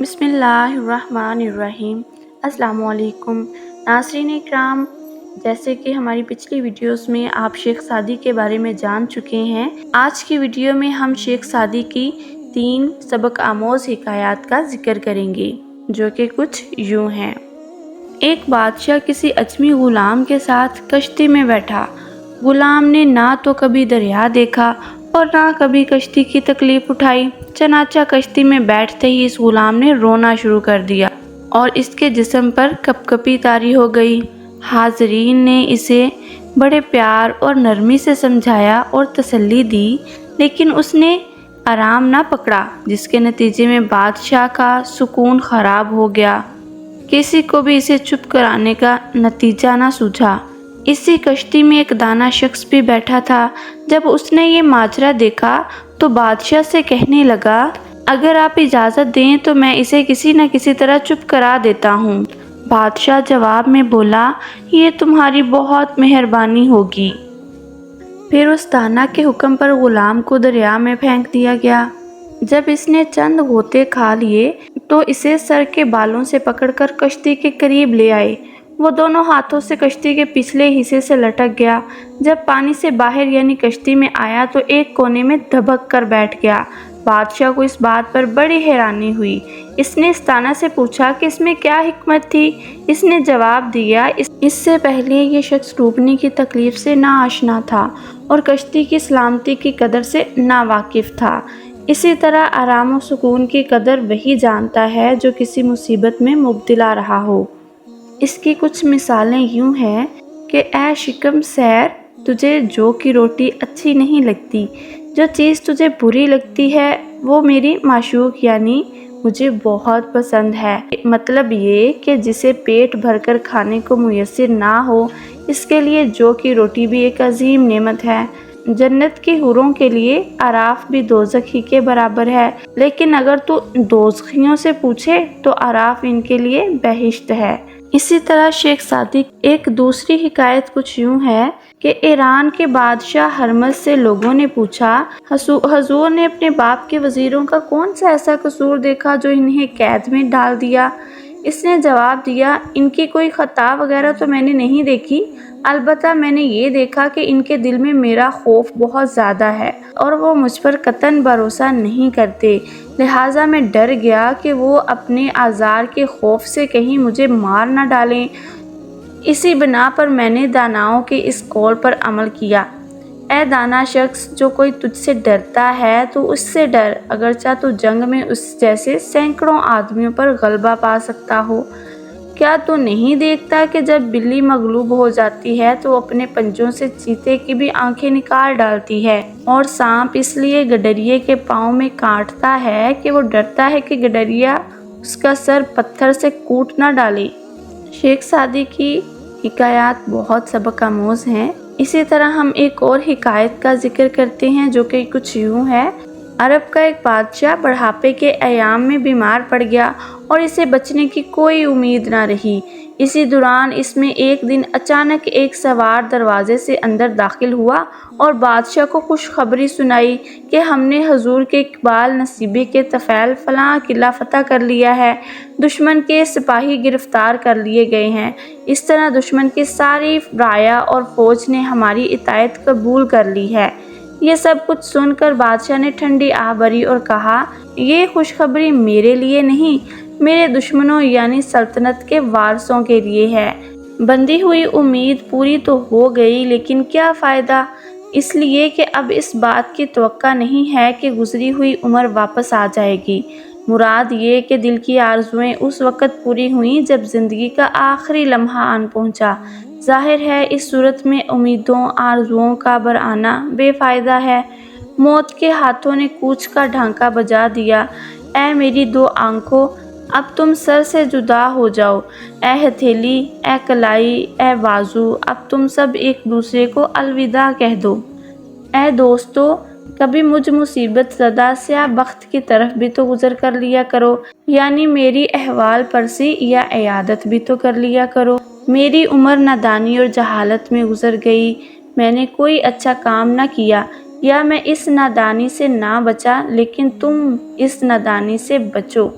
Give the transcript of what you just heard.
بسم اللہ الرحمن الرحیم۔ السلام علیکم ناظرین اکرام، جیسے کہ ہماری پچھلی ویڈیوز میں آپ شیخ سعدی کے بارے میں جان چکے ہیں، آج کی ویڈیو میں ہم شیخ سعدی کی 3 سبق آموز حکایات کا ذکر کریں گے، جو کہ کچھ یوں ہیں۔ ایک بادشاہ کسی اجمی غلام کے ساتھ کشتی میں بیٹھا۔ غلام نے نہ تو کبھی دریا دیکھا اور نہ کبھی کشتی کی تکلیف اٹھائی، چنانچہ کشتی میں بیٹھتے ہی اس غلام نے رونا شروع کر دیا اور اس کے جسم پر کپ کپی طاری ہو گئی۔ حاضرین نے اسے بڑے پیار اور نرمی سے سمجھایا اور تسلی دی، لیکن اس نے آرام نہ پکڑا، جس کے نتیجے میں بادشاہ کا سکون خراب ہو گیا۔ کسی کو بھی اسے چپ کرانے کا نتیجہ نہ سوجھا۔ اسی کشتی میں ایک دانا شخص بھی بیٹھا تھا۔ جب اس نے یہ ماجرا دیکھا تو بادشاہ سے کہنے لگا، اگر آپ اجازت دیں تو میں اسے کسی نہ کسی طرح چپ کرا دیتا ہوں۔ بادشاہ جواب میں بولا، یہ تمہاری بہت مہربانی ہوگی۔ پھر اس دانا کے حکم پر غلام کو دریا میں پھینک دیا گیا۔ جب اس نے چند غوطے کھا لیے تو اسے سر کے بالوں سے پکڑ کر کشتی کے قریب لے آئے۔ وہ دونوں ہاتھوں سے کشتی کے پچھلے حصے سے لٹک گیا۔ جب پانی سے باہر یعنی کشتی میں آیا تو ایک کونے میں دبک کر بیٹھ گیا۔ بادشاہ کو اس بات پر بڑی حیرانی ہوئی۔ اس نے اس دانا سے پوچھا کہ اس میں کیا حکمت تھی؟ اس نے جواب دیا، اس سے پہلے یہ شخص ڈوبنے کی تکلیف سے ناآشنا تھا اور کشتی کی سلامتی کی قدر سے ناواقف تھا۔ اسی طرح آرام و سکون کی قدر وہی جانتا ہے جو کسی مصیبت میں مبتلا رہا ہو۔ اس کی کچھ مثالیں یوں ہیں کہ اے شکم سیر، تجھے جو کی روٹی اچھی نہیں لگتی، جو چیز تجھے بری لگتی ہے وہ میری معشوق یعنی مجھے بہت پسند ہے۔ مطلب یہ کہ جسے پیٹ بھر کر کھانے کو میسر نہ ہو، اس کے لیے جو کی روٹی بھی ایک عظیم نعمت ہے۔ جنت کی حوروں کے لیے اعراف بھی دوزخ ہی کے برابر ہے، لیکن اگر تو دوزخیوں سے پوچھے تو اعراف ان کے لیے بہشت ہے۔ اسی طرح شیخ سعدی ایک دوسری حکایت کچھ یوں ہے کہ ایران کے بادشاہ ہرمز سے لوگوں نے پوچھا، حضور نے اپنے باپ کے وزیروں کا کون سا ایسا قصور دیکھا جو انہیں قید میں ڈال دیا؟ اس نے جواب دیا، ان کی کوئی خطا وغیرہ تو میں نے نہیں دیکھی، البتہ میں نے یہ دیکھا کہ ان کے دل میں میرا خوف بہت زیادہ ہے اور وہ مجھ پر قطعاً بھروسہ نہیں کرتے، لہٰذا میں ڈر گیا کہ وہ اپنے آزار کے خوف سے کہیں مجھے مار نہ ڈالیں۔ اسی بنا پر میں نے داناؤں کے اس قول پر عمل کیا، اے دانا شخص، جو کوئی تجھ سے ڈرتا ہے تو اس سے ڈر، اگرچہ تو جنگ میں اس جیسے سینکڑوں آدمیوں پر غلبہ پا سکتا ہو۔ کیا تو نہیں دیکھتا کہ جب بلی مغلوب ہو جاتی ہے تو اپنے پنجوں سے چیتے کی بھی آنکھیں نکال ڈالتی ہے، اور سانپ اس لیے گڈریے کے پاؤں میں کاٹتا ہے کہ وہ ڈرتا ہے کہ گڈریا اس کا سر پتھر سے کوٹ نہ ڈالے۔ شیخ سعدی کی حکایات بہت سبق آموز ہیں۔ اسی طرح ہم ایک اور حکایت کا ذکر کرتے ہیں جو کہ کچھ یوں ہے۔ عرب کا ایک بادشاہ بڑھاپے کے ایام میں بیمار پڑ گیا اور اسے بچنے کی کوئی امید نہ رہی۔ اسی دوران اس میں ایک دن اچانک ایک سوار دروازے سے اندر داخل ہوا اور بادشاہ کو خوشخبری سنائی کہ ہم نے حضور کے اقبال نصیبے کے طفیل فلاں قلعہ فتح کر لیا ہے، دشمن کے سپاہی گرفتار کر لیے گئے ہیں، اس طرح دشمن کی ساری رعایا اور فوج نے ہماری اطاعت قبول کر لی ہے۔ یہ سب کچھ سن کر بادشاہ نے ٹھنڈی آہ بھری اور کہا، یہ خوشخبری میرے لیے نہیں، میرے دشمنوں یعنی سلطنت کے وارثوں کے لیے ہے۔ بندھی ہوئی امید پوری تو ہو گئی، لیکن کیا فائدہ، اس لیے کہ اب اس بات کی توقع نہیں ہے کہ گزری ہوئی عمر واپس آ جائے گی۔ مراد یہ کہ دل کی آرزوئیں اس وقت پوری ہوئیں جب زندگی کا آخری لمحہ آن پہنچا۔ ظاہر ہے اس صورت میں امیدوں آرزوؤں کا برآنا بے فائدہ ہے۔ موت کے ہاتھوں نے کوچ کا ڈھانکا بجا دیا، اے میری 2 آنکھوں، اب تم سر سے جدا ہو جاؤ، اے ہتھیلی، اے کلائی، اے بازو، اب تم سب ایک دوسرے کو الوداع کہہ دو۔ اے دوستو، کبھی مجھ مصیبت زدہ سیاہ بخت کی طرف بھی تو گزر کر لیا کرو، یعنی میری احوال پرسی یا عیادت بھی تو کر لیا کرو۔ میری عمر نادانی اور جہالت میں گزر گئی، میں نے کوئی اچھا کام نہ کیا، یا میں اس نادانی سے نہ بچا، لیکن تم اس نادانی سے بچو۔